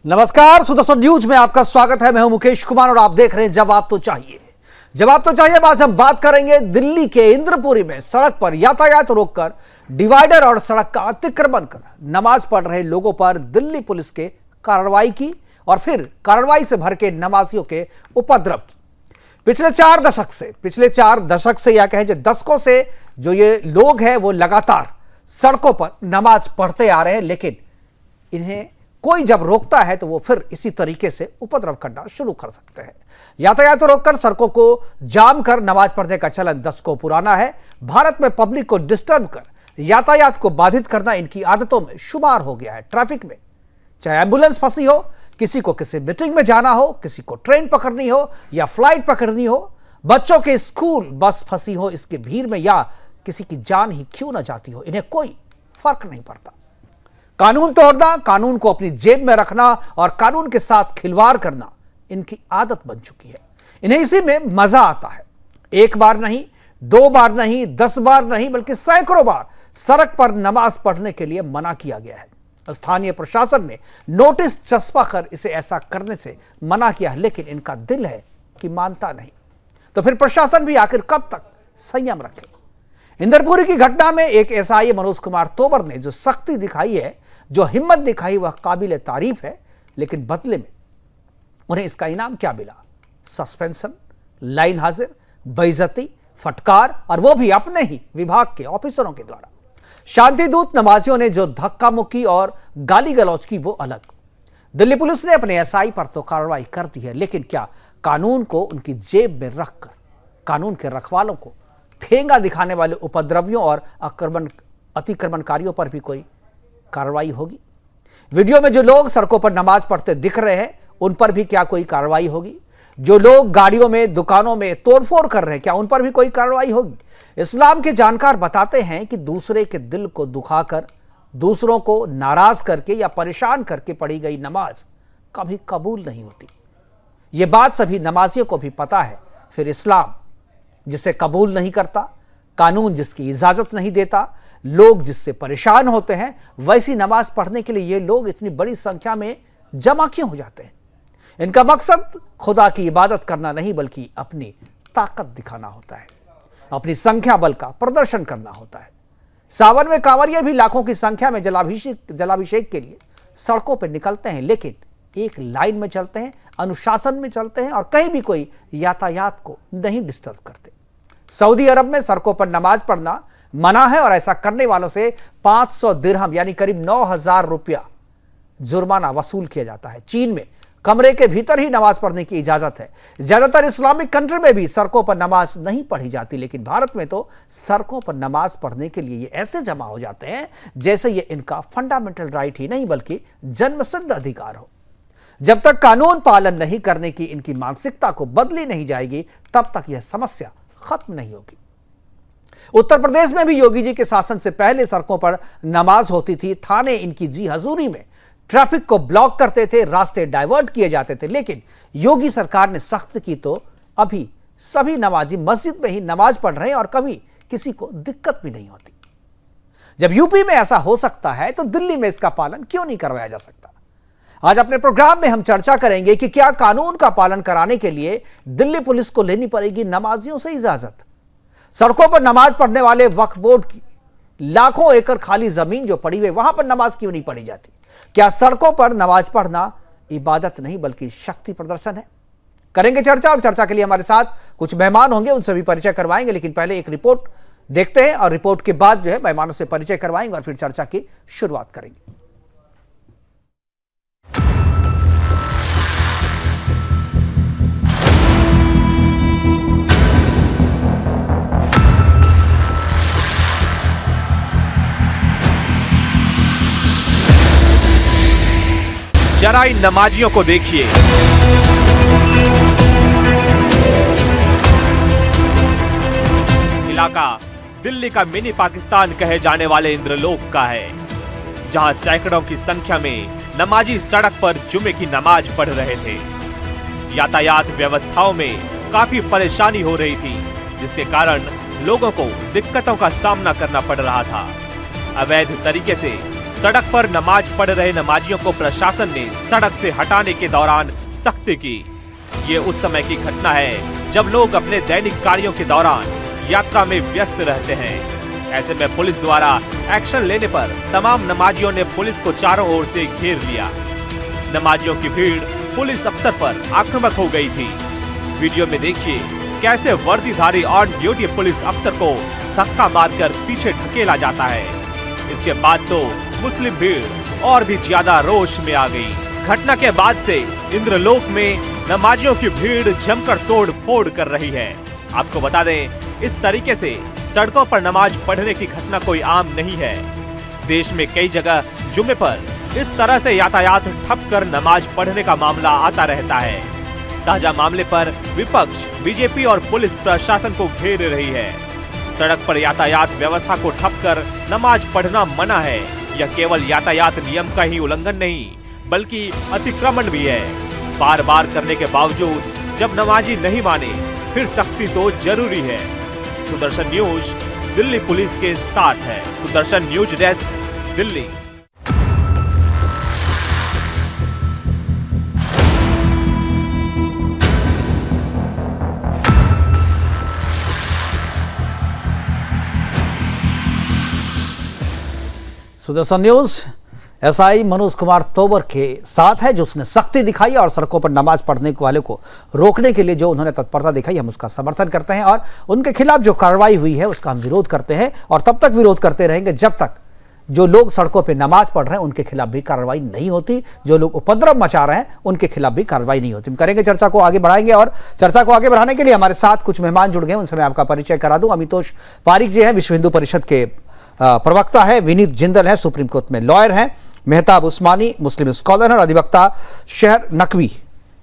नमस्कार, सुदर्शन न्यूज में आपका स्वागत है। मैं हूं मुकेश कुमार और आप देख रहे हैं जवाब तो चाहिए। जवाब तो चाहिए आज हम बात करेंगे दिल्ली के इंद्रपुरी में सड़क पर यातायात रोककर डिवाइडर और सड़क का अतिक्रमण कर नमाज पढ़ रहे लोगों पर दिल्ली पुलिस के कार्रवाई की और फिर कार्रवाई से भर के नमाजियों के उपद्रव की। पिछले 4 दशक से या कहें जो दशकों से जो ये लोग हैं वो लगातार सड़कों पर नमाज पढ़ते आ रहे हैं, लेकिन इन्हें कोई जब रोकता है तो वो फिर इसी तरीके से उपद्रव करना शुरू कर सकते हैं। यातायात रोककर सड़कों को जाम कर नमाज पढ़ने का चलन दशकों पुराना है। भारत में पब्लिक को डिस्टर्ब कर यातायात को बाधित करना इनकी आदतों में शुमार हो गया है। ट्रैफिक में चाहे एम्बुलेंस फंसी हो, किसी को किसी मीटिंग में जाना हो, किसी को ट्रेन पकड़नी हो या फ्लाइट पकड़नी हो, बच्चों के स्कूल बस फंसी हो इसकी भीड़ में या किसी की जान ही क्यों ना जाती हो, इन्हें कोई फर्क नहीं पड़ता। कानून तोड़ना, कानून को अपनी जेब में रखना और कानून के साथ खिलवाड़ करना इनकी आदत बन चुकी है। इन्हें इसी में मजा आता है। एक बार नहीं, 2 बार नहीं, 10 बार नहीं, बल्कि सैकड़ों बार सड़क पर नमाज पढ़ने के लिए मना किया गया है। स्थानीय प्रशासन ने नोटिस चस्पा कर इसे ऐसा करने से मना किया है, लेकिन इनका दिल है कि मानता नहीं। तो फिर प्रशासन भी आखिर कब तक संयम रखे। इंद्रपुरी की घटना में एक एसआई मनोज कुमार तोमर ने जो सख्ती दिखाई है, जो हिम्मत दिखाई, वह काबिल तारीफ है, लेकिन बदले में उन्हें इसका इनाम क्या मिला? सस्पेंशन, लाइन हाजिर, बेइज्जती, फटकार, और वो भी अपने ही विभाग के ऑफिसरों के द्वारा। शांति दूत नमाजियों ने जो धक्का मुक्की और गाली गलौज की वो अलग। दिल्ली पुलिस ने अपने एसआई पर तो कार्रवाई कर दी है, लेकिन क्या कानून को उनकी जेब में रखकर कानून के रखवालों को ठेंगा दिखाने वाले उपद्रवियों और अतिक्रमणकारियों पर भी कोई कार्रवाई होगी? वीडियो में जो लोग सड़कों पर नमाज पढ़ते दिख रहे हैं उन पर भी क्या कोई कार्रवाई होगी? जो लोग गाड़ियों में, दुकानों में तोड़फोड़ कर रहे हैं, क्या उन पर भी कोई कार्रवाई होगी? इस्लाम के जानकार बताते हैं कि दूसरे के दिल को दुखाकर, दूसरों को नाराज करके या परेशान करके पढ़ी गई नमाज कभी कबूल नहीं होती। यह बात सभी नमाजियों को भी पता है। फिर इस्लाम जिसे कबूल नहीं करता, कानून जिसकी इजाजत नहीं देता, लोग जिससे परेशान होते हैं, वैसी नमाज पढ़ने के लिए ये लोग इतनी बड़ी संख्या में जमा क्यों हो जाते हैं? इनका मकसद खुदा की इबादत करना नहीं, बल्कि अपनी ताकत दिखाना होता है, अपनी संख्या बल का प्रदर्शन करना होता है। सावन में कांवरिया भी लाखों की संख्या में जलाभिषेक के लिए सड़कों पर निकलते हैं, लेकिन एक लाइन में चलते हैं, अनुशासन में चलते हैं और कहीं भी कोई यातायात को नहीं डिस्टर्ब करते। सऊदी अरब में सड़कों पर नमाज पढ़ना मना है और ऐसा करने वालों से 500 दिरहम यानी करीब 9,000 रुपया जुर्माना वसूल किया जाता है। चीन में कमरे के भीतर ही नमाज पढ़ने की इजाजत है। ज्यादातर इस्लामिक कंट्री में भी सड़कों पर नमाज नहीं पढ़ी जाती, लेकिन भारत में तो सड़कों पर नमाज पढ़ने के लिए ये ऐसे जमा हो जाते हैं जैसे ये इनका फंडामेंटल राइट ही नहीं बल्कि जन्मसिद्ध अधिकार हो। जब तक कानून पालन नहीं करने की इनकी मानसिकता को बदली नहीं जाएगी, तब तक यह समस्या खत्म नहीं होगी। उत्तर प्रदेश में भी योगी जी के शासन से पहले सड़कों पर नमाज होती थी। थाने इनकी जी हजूरी में ट्रैफिक को ब्लॉक करते थे, रास्ते डाइवर्ट किए जाते थे, लेकिन योगी सरकार ने सख्त की तो अभी सभी नमाजी मस्जिद में ही नमाज पढ़ रहे हैं और कभी किसी को दिक्कत भी नहीं होती। जब यूपी में ऐसा हो सकता है तो दिल्ली में इसका पालन क्यों नहीं करवाया जा सकता? आज अपने प्रोग्राम में हम चर्चा करेंगे कि क्या कानून का पालन कराने के लिए दिल्ली पुलिस को लेनी पड़ेगी नमाजियों से इजाजत? सड़कों पर नमाज पढ़ने वाले वक्फ बोर्ड की लाखों एकड़ खाली जमीन जो पड़ी हुई, वहां पर नमाज क्यों नहीं पढ़ी जाती? क्या सड़कों पर नमाज पढ़ना इबादत नहीं बल्कि शक्ति प्रदर्शन है? करेंगे चर्चा, और चर्चा के लिए हमारे साथ कुछ मेहमान होंगे, उनसे भी परिचय करवाएंगे। लेकिन पहले एक रिपोर्ट देखते हैं और रिपोर्ट के बाद जो है मेहमानों से परिचय करवाएंगे और फिर चर्चा की शुरुआत करेंगे। जरा इन नमाजियों को देखिए। इलाका दिल्ली का मिनी पाकिस्तान कहे जाने वाले इंद्रलोक का है, जहां सैकड़ों की संख्या में नमाजी सड़क पर जुमे की नमाज पढ़ रहे थे। यातायात व्यवस्थाओं में काफी परेशानी हो रही थी, जिसके कारण लोगों को दिक्कतों का सामना करना पड़ रहा था। अवैध तरीके से सड़क पर नमाज पढ़ रहे नमाजियों को प्रशासन ने सड़क से हटाने के दौरान सख्ती की। ये उस समय की घटना है जब लोग अपने दैनिक कार्यों के दौरान यात्रा में व्यस्त रहते हैं। ऐसे में पुलिस द्वारा एक्शन लेने पर तमाम नमाजियों ने पुलिस को चारों ओर से घेर लिया। नमाजियों की भीड़ पुलिस अफसर पर आक्रामक हो गई थी। वीडियो में देखिए कैसे वर्दीधारी ऑन ड्यूटी पुलिस अफसर को धक्का मारकर पीछे ढकेला जाता है। इसके बाद तो मुस्लिम भीड़ और भी ज्यादा रोष में आ गई। घटना के बाद से इंद्रलोक में नमाजियों की भीड़ जमकर तोड़ फोड़ कर रही है। आपको बता दें, इस तरीके से सड़कों पर नमाज पढ़ने की घटना कोई आम नहीं है। देश में कई जगह जुम्मे पर इस तरह से यातायात ठप कर नमाज पढ़ने का मामला आता रहता है। ताजा मामले पर विपक्ष बीजेपी और पुलिस प्रशासन को घेर रही है। सड़क पर यातायात व्यवस्था को ठप कर नमाज पढ़ना मना है। यह केवल यातायात नियम का ही उल्लंघन नहीं बल्कि अतिक्रमण भी है। बार बार करने के बावजूद जब नमाजी नहीं माने फिर सख्ती तो जरूरी है। सुदर्शन न्यूज दिल्ली पुलिस के साथ है। Sudarshan news desk, Delhi. Sudarshan news SI Manoj Kumar Tomar के साथ है, जो उसने सख्ती दिखाई और सड़कों पर नमाज पढ़ने वाले को रोकने के लिए जो उन्होंने तत्परता दिखाई, हम उसका समर्थन करते हैं और उनके खिलाफ जो कार्रवाई हुई है उसका हम विरोध करते हैं और तब तक विरोध करते रहेंगे जब तक जो लोग सड़कों पर नमाज पढ़ रहे हैं उनके खिलाफ भी कार्रवाई नहीं होती, जो लोग उपद्रव मचा रहे हैं उनके खिलाफ भी कार्रवाई नहीं होती। हम करेंगे, चर्चा को आगे बढ़ाएंगे और चर्चा को आगे बढ़ाने के लिए हमारे साथ कुछ मेहमान जुड़ गए, उनसे मैं आपका परिचय करा दूं। अमितोष पारिक जी हैं, विश्व हिंदू परिषद के प्रवक्ता है। विनीत जिंदल है, सुप्रीम कोर्ट में लॉयर हैं। मेहताब उस्मानी मुस्लिम स्कॉलर है और अधिवक्ता शहर नकवी,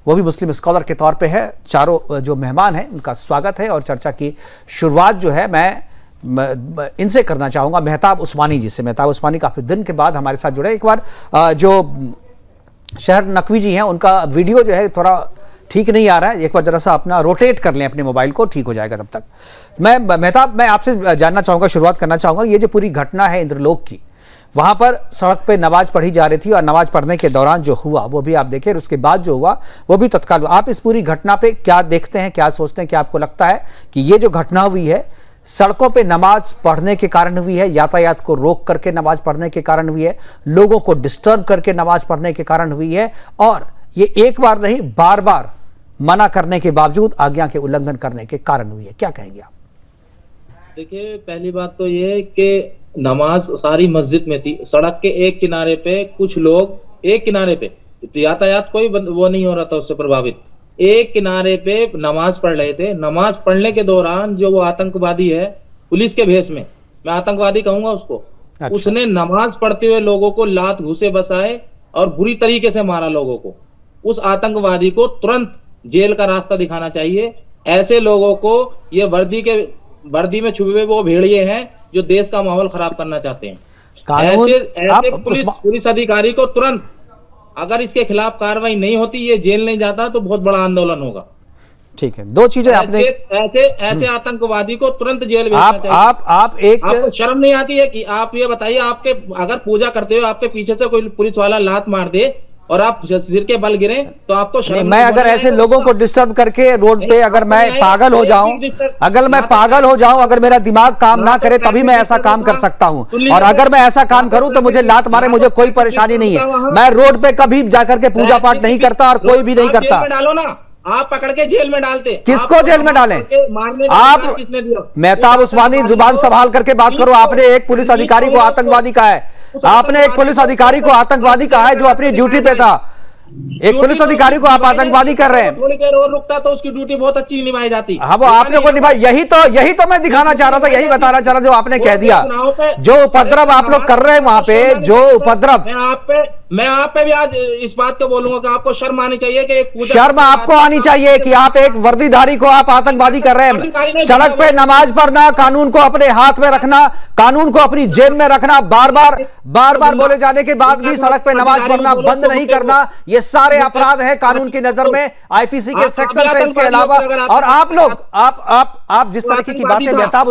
वो भी मुस्लिम स्कॉलर के तौर पे है। चारों जो मेहमान हैं उनका स्वागत है और चर्चा की शुरुआत जो है मैं इनसे करना चाहूँगा, मेहताब उस्मानी जी से। मेहताब उस्मानी काफ़ी दिन के बाद हमारे साथ जुड़े। एक बार जो शहर नकवी जी हैं उनका वीडियो जो है थोड़ा ठीक नहीं आ रहा है, एक बार जरा सा अपना रोटेट कर लें अपने मोबाइल को, ठीक हो जाएगा तब तक। मेहताब, मैं आपसे जानना चाहूँगा, शुरुआत करना चाहूँगा, ये जो पूरी घटना है इंद्रलोक की, वहाँ पर सड़क पे नमाज पढ़ी जा रही थी और नमाज पढ़ने के दौरान जो हुआ वो भी आप देखें, उसके बाद जो हुआ वो भी तत्काल हुआ। आप इस पूरी घटना पे क्या देखते हैं, क्या सोचते हैं? क्या आपको लगता है कि ये जो घटना हुई है सड़कों पे नमाज पढ़ने के कारण हुई है, यातायात को रोक करके नमाज पढ़ने के कारण हुई है, लोगों को डिस्टर्ब करके नमाज पढ़ने के कारण हुई है, और ये एक बार नहीं बार बार मना करने के बावजूद आज्ञा के उल्लंघन करने के कारण हुई है? क्या कहेंगे आप? देखिए, पहली बात तो ये कि नमाज सारी मस्जिद में थी, सड़क के एक किनारे पे कुछ लोग, एक किनारे पे यातायात कोई वो नहीं हो रहा था उससे प्रभावित, एक किनारे पे नमाज पढ़ रहे थे। नमाज पढ़ने के दौरान जो वो आतंकवादी है पुलिस के भेष में, मैं आतंकवादी कहूंगा उसको, अच्छा। उसने नमाज पढ़ते हुए लोगों को लात घूसे बसाए और बुरी तरीके से मारा लोगों को। उस आतंकवादी को तुरंत जेल का रास्ता दिखाना चाहिए। ऐसे लोगों को, ये वर्दी में छुपे हुए वो भेड़िए हैं जो देश का माहौल खराब करना चाहते हैं। ऐसे पुलिस अधिकारी को तुरंत, अगर इसके खिलाफ कार्रवाई नहीं होती, ये जेल नहीं जाता, तो बहुत बड़ा आंदोलन होगा। ठीक है, दो चीजें आपने ऐसे आतंकवादी को तुरंत जेल भेजना चाहिए। आपको शर्म नहीं आती है कि आप ये बताइए, आपके अगर पूजा करते हो आपके पीछे से कोई पुलिस वाला लात मार दे और आप सिर के बल गिरे तो आपको शर्म? मैं अगर ऐसे लोगों को डिस्टर्ब करके रोड पे अगर मैं पागल हो जाऊं, अगर मेरा दिमाग काम ना करे तभी मैं ऐसा काम कर सकता हूं, और अगर मैं ऐसा काम करूं तो मुझे लात मारे, मुझे कोई परेशानी नहीं है। मैं रोड पे कभी जाकर के पूजा पाठ नहीं करता और कोई भी नहीं करता। डालो ना, आप पकड़ के जेल में डालते। किसको जेल में डालें? आप मेहताब उस्मानी, जुबान संभाल करके बात करो। आपने एक पुलिस अधिकारी को आतंकवादी कहा है, आपने एक पुलिस अधिकारी को आतंकवादी कहा है जो अपनी ड्यूटी पे था। एक पुलिस अधिकारी को आप आतंकवादी कर रहे हैं। थोड़ी देर और रुकता तो उसकी ड्यूटी बहुत अच्छी निभाई जाती। हाँ, वो आपने को निभाई, यही तो मैं दिखाना चाह रहा था, यही बताना चाह रहा था जो आपने कह दिया। जो उपद्रव आप लोग कर रहे हैं वहां पे, जो उपद्रव, मैं आप पे भी आज इस बात को बोलूंगा कि आपको शर्म आनी चाहिए कि शर्म आपको आनी चाहिए कि आप एक वर्दीधारी को आप आतंकवादी कर रहे हैं। सड़क पे नमाज पढ़ना, कानून को अपने हाथ में रखना, कानून को अपनी जेब में रखना, बार बार बोले जाने के बाद भी सड़क पे नमाज पढ़ना बंद नहीं करना, ये सारे अपराध हैं कानून की नजर में, आईपीसी के सेक्शन से। इसके अलावा और आप लोग आप जिस तरीके की बातें, मेहताब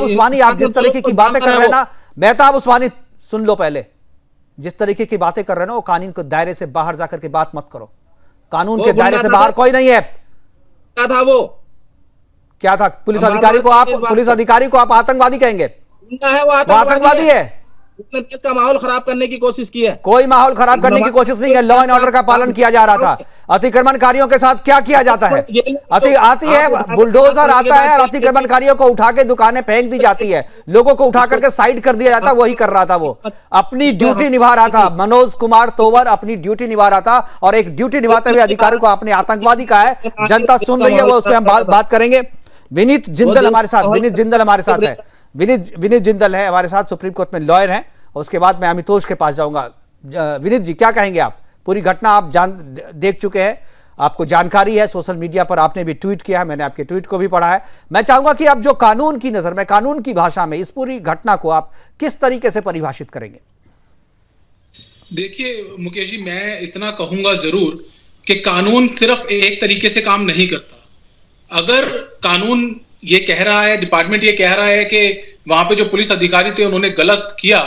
उस्मानी आप जिस तरीके की बातें कर रहे हैं ना, मेहताब उस्मानी, सुन लो पहले, जिस तरीके की बातें कर रहे हो ना, वो कानून के दायरे से बाहर जाकर के बात मत करो। कानून के दायरे से बाहर कोई नहीं है। क्या था वो? क्या था? पुलिस अधिकारी को आप आतंकवादी कहेंगे? है वो आतंकवादी है। उसने देश का माहौल खराब करने की कोशिश की है। कोई माहौल खराब करने की कोशिश नहीं है। लॉ एंड ऑर्डर का पालन किया जा रहा था। अतिक्रमणकारियों के साथ क्या किया जाता है? आती है बुलडोजर आता है और अतिक्रमणकारियों को उठा के दुकानें फेंक दी जाती है, लोगों को उठा करके साइड कर दिया जाता है। वही कर रहा था वो, अपनी ड्यूटी निभा रहा था। मनोज कुमार तोमर अपनी ड्यूटी निभा रहा था, और एक ड्यूटी निभाते हुए अधिकारी को आपने आतंकवादी कहा है। जनता सुन रही है, वो उस पर हम बात करेंगे। विनीत जिंदल हमारे साथ, विनीत जिंदल हमारे साथ है। विनीत जिंदल है हमारे साथ, सुप्रीम कोर्ट में लॉयर हैं। और उसके बाद मैं अमितोष के पास जाऊंगा। विनीत जी, क्या कहेंगे आप? पूरी घटना आप देख चुके हैं, आपको जानकारी है, सोशल मीडिया पर आपने भी ट्वीट किया है, मैंने आपके ट्वीट को भी पढ़ा है। मैं चाहूंगा कि आप जो कानून की नजर में, कानून की भाषा में इस पूरी घटना को आप किस तरीके से परिभाषित करेंगे? देखिए मुकेश जी, मैं इतना कहूंगा जरूर कि कानून सिर्फ एक तरीके से काम नहीं करता। अगर कानून ये कह रहा है, डिपार्टमेंट ये कह रहा है कि वहां पे जो पुलिस अधिकारी थे उन्होंने गलत किया,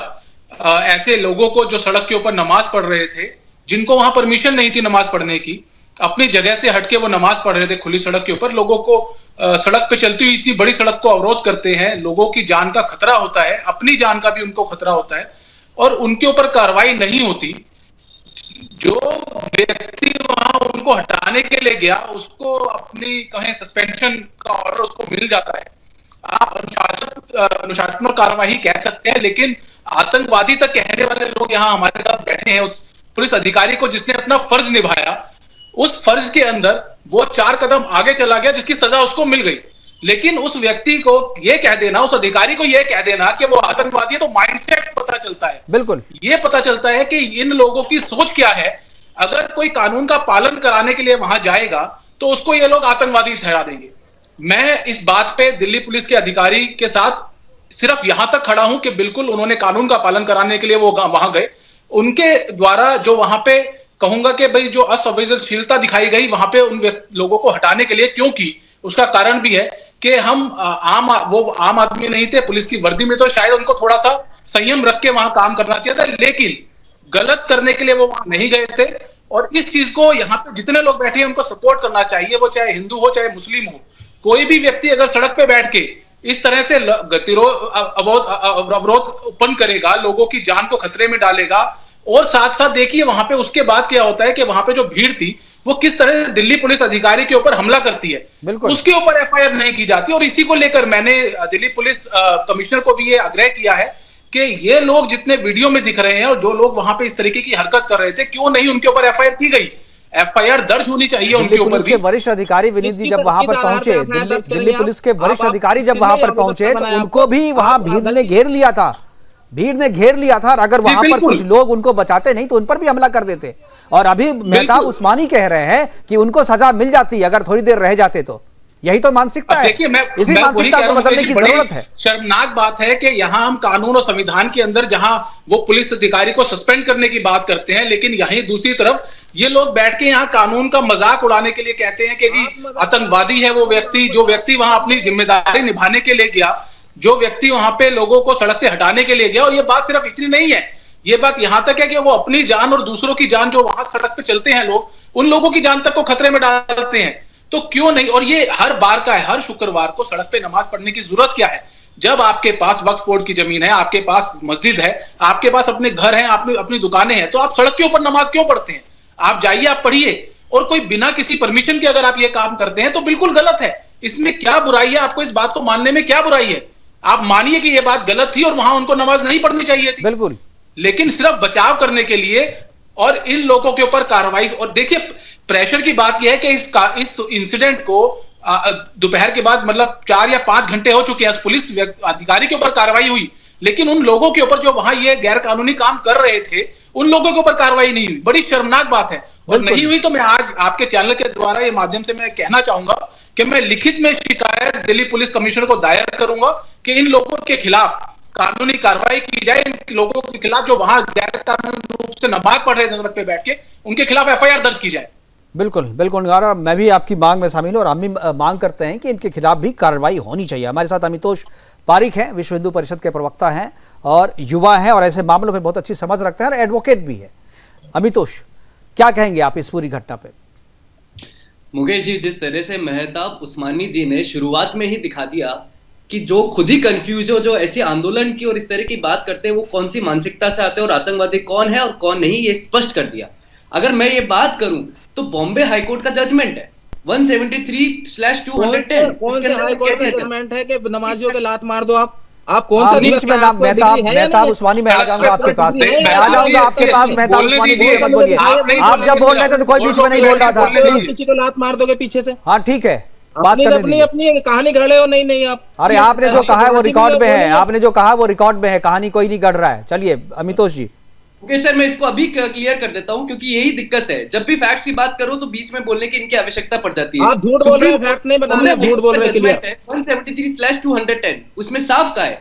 ऐसे लोगों को जो सड़क के ऊपर नमाज पढ़ रहे थे, जिनको वहां परमिशन नहीं थी नमाज पढ़ने की, अपनी जगह से हटके वो नमाज पढ़ रहे थे खुली सड़क के ऊपर, लोगों को सड़क पे चलती हुई इतनी बड़ी सड़क को अवरोध करते हैं, लोगों की जान का खतरा होता है, अपनी जान का भी उनको खतरा होता है, और उनके ऊपर कार्रवाई नहीं होती। जो व्यक्ति वहां उनको हटाने के लिए गया, उसको अपनी कहें सस्पेंशन का ऑर्डर उसको मिल जाता है। आप अनुशासनात्मक कार्यवाही कह सकते हैं, लेकिन आतंकवादी तक कहने वाले लोग यहाँ हमारे साथ बैठे हैं। उस पुलिस अधिकारी को जिसने अपना फर्ज निभाया, उस फर्ज के अंदर वो 4 कदम आगे चला गया, जिसकी सजा उसको मिल गई। लेकिन उस व्यक्ति को यह कह देना, उस अधिकारी को यह कह देना कि वो आतंकवादी है, तो माइंडसेट पता चलता है। बिल्कुल, ये पता चलता है कि इन लोगों की सोच क्या है। अगर कोई कानून का पालन कराने के लिए वहां जाएगा तो उसको ये लोग आतंकवादी ठहरा देंगे। मैं इस बात पे दिल्ली पुलिस के अधिकारी के साथ सिर्फ यहां तक खड़ा हूं कि बिल्कुल उन्होंने कानून का पालन कराने के लिए वो वहां गए। उनके द्वारा जो वहां पे कहूंगा कि भाई जो असंवेदनशीलता दिखाई गई वहां पे उन लोगों को हटाने के लिए, क्योंकि उसका कारण भी है कि हम वो आम आदमी नहीं थे, पुलिस की वर्दी में, तो शायद उनको थोड़ा सा संयम रख के वहां काम करना चाहिए था, लेकिन गलत करने के लिए वो वहां नहीं गए थे। और इस चीज को यहाँ पे जितने लोग बैठे हैं उनको सपोर्ट करना चाहिए, वो चाहे हिंदू हो चाहे मुस्लिम हो। कोई भी व्यक्ति अगर सड़क पे बैठ के इस तरह से गतिरोध अवरोध उत्पन्न करेगा, लोगों की जान को खतरे में डालेगा, और साथ साथ देखिए वहां पे उसके बाद क्या होता है कि वहां पे जो भीड़ थी वो किस तरह से दिल्ली पुलिस अधिकारी के ऊपर हमला करती है, उसके ऊपर एफआईआर नहीं की जाती। और इसी को लेकर मैंने दिल्ली पुलिस कमिश्नर को भी ये आग्रह किया है कि ये लोग जितने वीडियो में दिख रहे हैं और जो लोग वहां पे इस तरीके की हरकत कर रहे थे, क्यों नहीं उनके ऊपर एफआईआर की गई? एफआईआर दर्ज होनी चाहिए उनके ऊपर भी। वरिष्ठ अधिकारी विनीत जी जब वहां पर पहुंचे, दिल्ली पुलिस के वरिष्ठ अधिकारी जब वहां पर पहुंचे, तो उनको भी वहां भीड़ ने घेर लिया था। भीड़ ने घेर लिया था, और अगर वहां पर कुछ लोग उनको बचाते नहीं तो उन पर भी हमला कर देते। और अभी मेहताब उस्मानी कह रहे हैं कि उनको सजा मिल जाती अगर थोड़ी देर रह जाते तो। यही तो मानसिकता है। देखिए, इसी मानसिकता को बदलने की जरूरत है। शर्मनाक बात है कि यहाँ हम कानून और संविधान के अंदर जहां वो पुलिस अधिकारी को सस्पेंड करने की बात करते हैं, लेकिन यहीं दूसरी तरफ ये लोग बैठ के यहाँ कानून का मजाक उड़ाने के लिए कहते हैं कि जी आतंकवादी है वो व्यक्ति, जो व्यक्ति वहां अपनी जिम्मेदारी निभाने के लिए गया, जो व्यक्ति वहां पे लोगों को सड़क से हटाने के लिए गया। और ये बात सिर्फ इतनी नहीं है, ये बात यहां तक है कि वो अपनी जान और दूसरों की जान, जो वहां सड़क पे चलते हैं लोग, उन लोगों की जान तक को खतरे में डालते हैं। तो क्यों नहीं? और ये हर बार का है, हर शुक्रवार को सड़क पे नमाज पढ़ने की जरूरत क्या है? जब आपके पास वक्फ बोर्ड की जमीन है, आपके पास मस्जिद है, आपके पास अपने घर हैं, अपनी दुकानें हैं, तो आप सड़क के ऊपर नमाज क्यों पढ़ते हैं? आप जाइए, आप पढ़िए। और कोई बिना किसी परमिशन के अगर आप ये काम करते हैं तो बिल्कुल गलत है। इसमें क्या बुराई है? आपको इस बात को मानने में क्या बुराई है? आप मानिए कि ये बात गलत थी और वहां उनको नमाज नहीं पढ़नी चाहिए थी, बिल्कुल, लेकिन सिर्फ बचाव करने के लिए और इन लोगों के ऊपर कार्रवाई। और देखिए, प्रेशर की बात यह है कि इस इंसिडेंट को दोपहर के बाद मतलब 4 या 5 घंटे हो चुके हैं, पुलिस अधिकारी के ऊपर कार्रवाई हुई, लेकिन उन लोगों के ऊपर जो वहां ये गैर कानूनी काम कर रहे थे, उन लोगों के ऊपर कार्रवाई नहीं हुई। बड़ी शर्मनाक बात है। और नहीं हुई तो मैं आज आपके चैनल के द्वारा ये माध्यम से मैं कहना चाहूंगा कि मैं लिखित में शिकायत दिल्ली पुलिस कमिश्नर को दायर करूंगा कि इन लोगों के खिलाफ कानूनी कार्रवाई की जाए। इन लोगों के खिलाफ जो वहां गैर कानूनी रूप से नमाज पढ़ रहे थे सड़क पे बैठ के, उनके खिलाफ एफआईआर दर्ज की जाए। बिल्कुल बिल्कुल, मैं भी आपकी मांग में शामिल हूं और हम भी मांग करते हैं कि इनके खिलाफ भी कार्रवाई होनी चाहिए। हमारे साथ अमितोष पारिक हैं, विश्व हिंदू परिषद के प्रवक्ता हैं और युवा हैं और ऐसे मामलों में बहुत अच्छी समझ रखते हैं और एडवोकेट भी है। अमितोष, क्या कहेंगे आप इस पूरी घटना पे? मुकेश जी, जिस तरह से मेहताब उस्मानी जी ने शुरुआत में ही दिखा दिया कि जो खुद ही कंफ्यूज हो, जो ऐसे आंदोलन की और इस तरह की बात करते हैं, वो कौन सी मानसिकता से आते हैं और आतंकवादी कौन है और कौन नहीं, ये स्पष्ट कर दिया। अगर मैं ये बात करूं तो बॉम्बे हाईकोर्ट का जजमेंट है 173/210। कौन से हाईकोर्ट का जजमेंट है कि नमाजियों के लात मार दो? आप कौन सा बीच में नाम मेहताब उस्मानी में आ जाऊंगा आपके पास, मैं आ जाऊंगा आपके पास। मेहताब उस्मानी मत बोलिए, आप जब बोल रहे थे तो कोई बीच में नहीं बोल रहा था। प्लीज किसी को लात मार दोगे पीछे से? हाँ ठीक है, बात करने दीजिए। अपनी कहानी गढ़ रहे हो। नहीं आप, अरे आपने जो कहा है वो रिकॉर्ड में है, आपने जो कहा वो रिकॉर्ड में है, कहानी कोई नहीं गढ़ रहा है। चलिए अमितोष जी। ओके सर, मैं इसको अभी क्लियर कर देता हूं क्योंकि यही दिक्कत है, जब भी फैक्ट्स की बात करो तो बीच में बोलने की इनकी आवश्यकता पड़ जाती है। आप झूठ बोल रहे हो, फैक्ट नहीं बता रहे, झूठ बोल रहे हैं। 173/210 उसमें साफ कहा है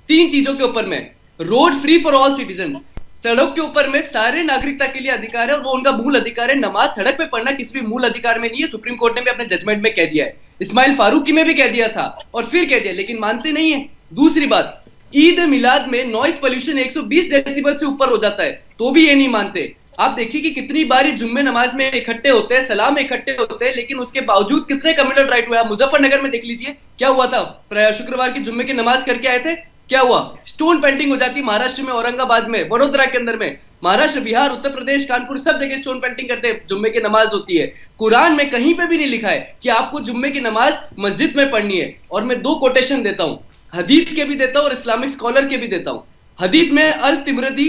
3 चीजों के ऊपर में, road free for all citizens, सड़क के ऊपर में सारे नागरिकता के लिए अधिकार है और वो उनका मूल अधिकार है। नमाज सड़क पे पढ़ना किसी भी मूल अधिकार में नहीं है। सुप्रीम कोर्ट ने भी अपने जजमेंट में कह दिया है, इस्माइल फारूकी में भी कह दिया था और फिर कह दिया, लेकिन मानते नहीं है। दूसरी बात, ईद मिलाद में नॉइस पोल्यूशन 120 डेसिबल से ऊपर हो जाता है तो भी ये नहीं मानते। आप देखिए कि कितनी बार जुम्मे नमाज में इकट्ठे होते हैं, सलाम में इकट्ठे होते हैं, लेकिन उसके बावजूद कितने कम्युनल राइट हुए। आप मुजफ्फरनगर में देख लीजिए क्या हुआ था, शुक्रवार की जुम्मे की नमाज करके आए थे, क्या हुआ, स्टोन पेल्टिंग हो जाती। महाराष्ट्र में, औरंगाबाद में, वडोदरा के अंदर में, महाराष्ट्र, बिहार, उत्तर प्रदेश, कानपुर, सब जगह स्टोन पेल्टिंग करते हैं, जुम्मे की नमाज होती है। कुरान में कहीं पे भी नहीं लिखा है कि आपको जुम्मे की नमाज मस्जिद में पढ़नी है। और मैं 2 कोटेशन देता हूं, हदीथ के भी देता हूं और इस्लामिक स्कॉलर के भी देता हूं। हदीथ में अल तिमरदी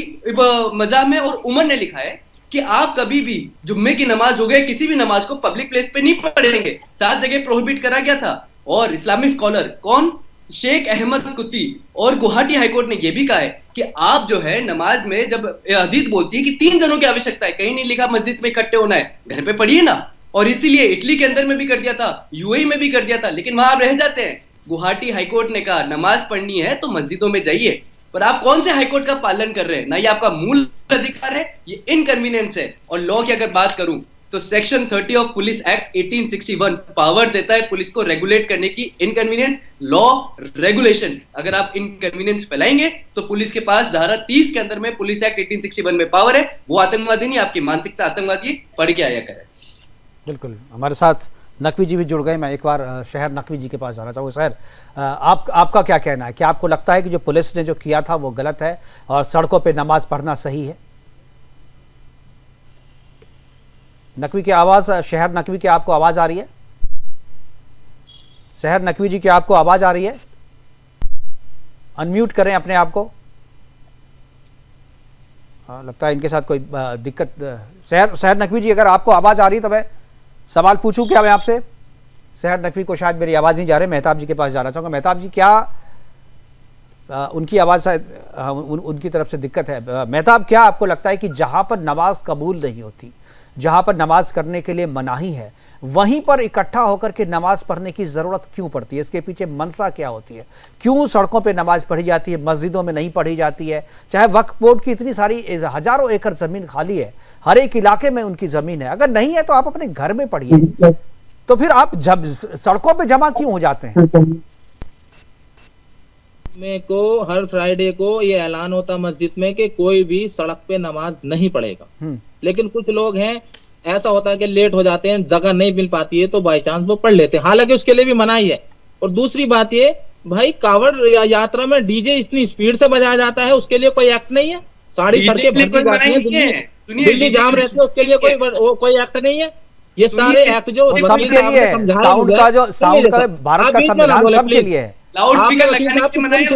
मज़ा में और उमर ने लिखा है कि आप कभी भी जुम्मे की नमाज हो गए, किसी भी नमाज को पब्लिक प्लेस पे नहीं पढ़ेंगे, 7 जगह प्रोहिबिट करा गया था। और इस्लामिक स्कॉलर कौन, शेख अहमद कुत्ती और गुवाहाटी हाईकोर्ट ने यह भी कहा है कि आप जो है नमाज में, जब हदीथ बोलती है कि 3 जनों की आवश्यकता है, कहीं नहीं लिखा मस्जिद में इकट्ठे होना है, घर पे पढ़िए ना। और इसीलिए इटली के अंदर में भी कर दिया था, यूएई में भी कर दिया था, लेकिन वहां आप रह जाते हैं। गुवाहाटी हाईकोर्ट ने कहा नमाज पढ़नी है तो मस्जिदों में जाइए, पर आप कौन से हाईकोर्ट का पालन कर रहे हैं? ना ये आपका मूल अधिकार है, ये इनकन्वीनियंस है। और लॉ की अगर बात करूं तो section 30 of police act 1861 power देता है पुलिस को रेगुलेट करने की। इनकन्वीनियंस, लॉ, रेगुलेशन, अगर आप इनकन्वीनियंस फैलाएंगे तो पुलिस के पास धारा 30 के अंदर में पुलिस एक्ट 1861 में पावर है। वो आतंकवादी नहीं, आपकी मानसिकता आतंकवादी, पढ़ के आया करे। बिल्कुल, हमारे साथ नकवी जी भी जुड़ गए। मैं एक बार शहर नकवी जी के पास जाना चाहूँगा। शहर, आपका क्या कहना है? क्या आपको लगता है कि जो पुलिस ने जो किया था वो गलत है और सड़कों पे नमाज पढ़ना सही है? नकवी की आवाज़, शहर नकवी की आपको आवाज़ आ रही है? शहर नकवी जी की आपको आवाज़ आ रही है? अनम्यूट करें अपने आप को। लगता है इनके साथ कोई दिक्कत। शहर नकवी जी, अगर आपको आवाज़ आ रही है तो मैं सवाल पूछूं क्या मैं आपसे? शहर नकवी को शायद मेरी आवाज़ नहीं जा रही। मेहताब जी के पास जाना चाहूँगा। मेहताब जी, क्या उनकी आवाज़ शायद उनकी तरफ से दिक्कत है? मेहताब, क्या आपको लगता है कि जहाँ पर नमाज कबूल नहीं होती, जहाँ पर नमाज करने के लिए मनाही है, वहीं पर इकट्ठा होकर के नमाज पढ़ने की ज़रूरत क्यों पड़ती है? इसके पीछे मंशा क्या होती है? क्यों सड़कों पे नमाज पढ़ी जाती है, मस्जिदों में नहीं पढ़ी जाती है? चाहे वक्फ बोर्ड की इतनी सारी हज़ारों एकड़ ज़मीन खाली है, हर एक इलाके में उनकी ज़मीन है, अगर नहीं है तो आप अपने घर में पढ़िए, तो फिर आप जब सड़कों पे जमा क्यों हो जाते हैं? में को हर फ्राइडे को ये ऐलान होता मस्जिद में कि कोई भी सड़क पे नमाज नहीं पढ़ेगा, लेकिन कुछ लोग हैं, ऐसा होता है कि लेट हो जाते हैं, जगह नहीं मिल पाती है तो बाई चांस वो पढ़ लेते हैं, हालांकि उसके लिए भी मनाही है। और दूसरी बात ये भाई, कावड़ यात्रा में डीजे इतनी स्पीड से बजाया जाता है, उसके लिए कोई एक्ट नहीं है। सारी सड़कें भरती जाती हैं, दिल्ली जाम रहती है, उसके लिए कोई एक्ट नहीं है। ये सारे एक्ट जो सबके लिए है, साउंड का भारत का संविधान सबके लिए है। लाउड स्पीकर लगाने की मनाही है।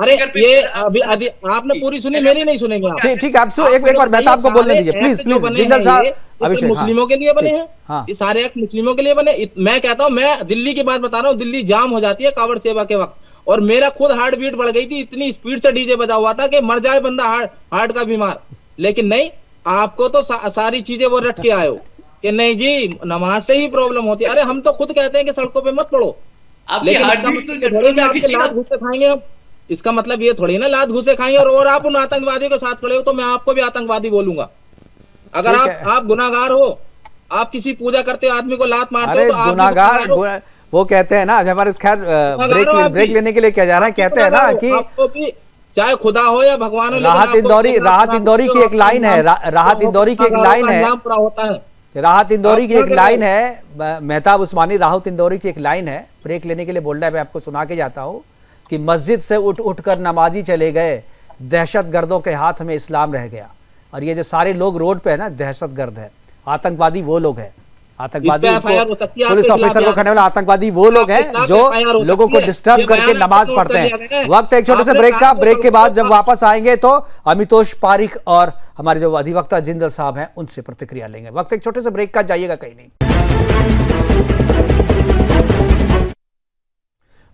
अरे ये अभी आपने पूरी सुनी, मेरी नहीं सुनेंगे आप। ठीक है, आप एक बार मेहताब को बोलने दीजिए प्लीज जिंदल साहब। अभिषेक, मुस्लिमों के लिए बने हैं, ये सारे एक्ट मुस्लिमों के लिए बने। मैं कहता हूँ, मैं दिल्ली की बात बता रहा हूँ, दिल्ली जाम हो जाती है कावड़ सेवा के वक्त, और मेरा खुद हार्ट बीट बढ़ गई थी, इतनी स्पीड से डीजे बजा हुआ था कि मर जाए बंदा हार्ट का बीमार। लेकिन नहीं, आपको तो सारी चीजें वो रट के आए हो कि नहीं जी नमाज से ही प्रॉब्लम होती है। अरे हम तो खुद कहते हैं कि सड़कों पे मत पढ़ो, लेकिन इसका मतलब थोड़ी ना आपके लात घुसे खाएंगे हम। इसका मतलब ये थोड़ी ना लात घुसे खाएंगे और आप उन आतंकवादियों के साथ खड़े हो तो मैं आपको भी आतंकवादी बोलूंगा। अगर आप गुनाहगार हो, आप किसी पूजा करते आदमी को लात मारते हो तो गुनाहगार वो कहते हैं ना, अभी हमारे खैर ब्रेक लेने के लिए क्या जा रहा है, कहते हैं ना कि चाहे खुदा हो या भगवान हो, राहत इंदौरी की एक लाइन है, राहत इंदौरी की एक लाइन है, राहत इंदौरी की एक लाइन है, मेहताब उस्मानी राहत इंदौरी की एक लाइन है, ब्रेक लेने के लिए बोल रहा है, मैं आपको सुना के जाता हूँ कि मस्जिद से उठ कर नमाजी चले गए, दहशतगर्दों के हाथ में इस्लाम रह गया। और ये जो सारे लोग रोड पे है ना, दहशतगर्द है, आतंकवादी वो लोग हैं, आतंकवादी पुलिस ऑफिसर को करने वाला आतंकवादी वो लोग हैं जो लोगों को डिस्टर्ब करके नमाज पढ़ते हैं। वक्त एक छोटे से ब्रेक का, ब्रेक के बाद जब वापस आएंगे तो अमितोष पारिक और हमारे जो अधिवक्ता जिंदल साहब हैं उनसे प्रतिक्रिया लेंगे। वक्त एक छोटे से ब्रेक का, जाइएगा कहीं नहीं।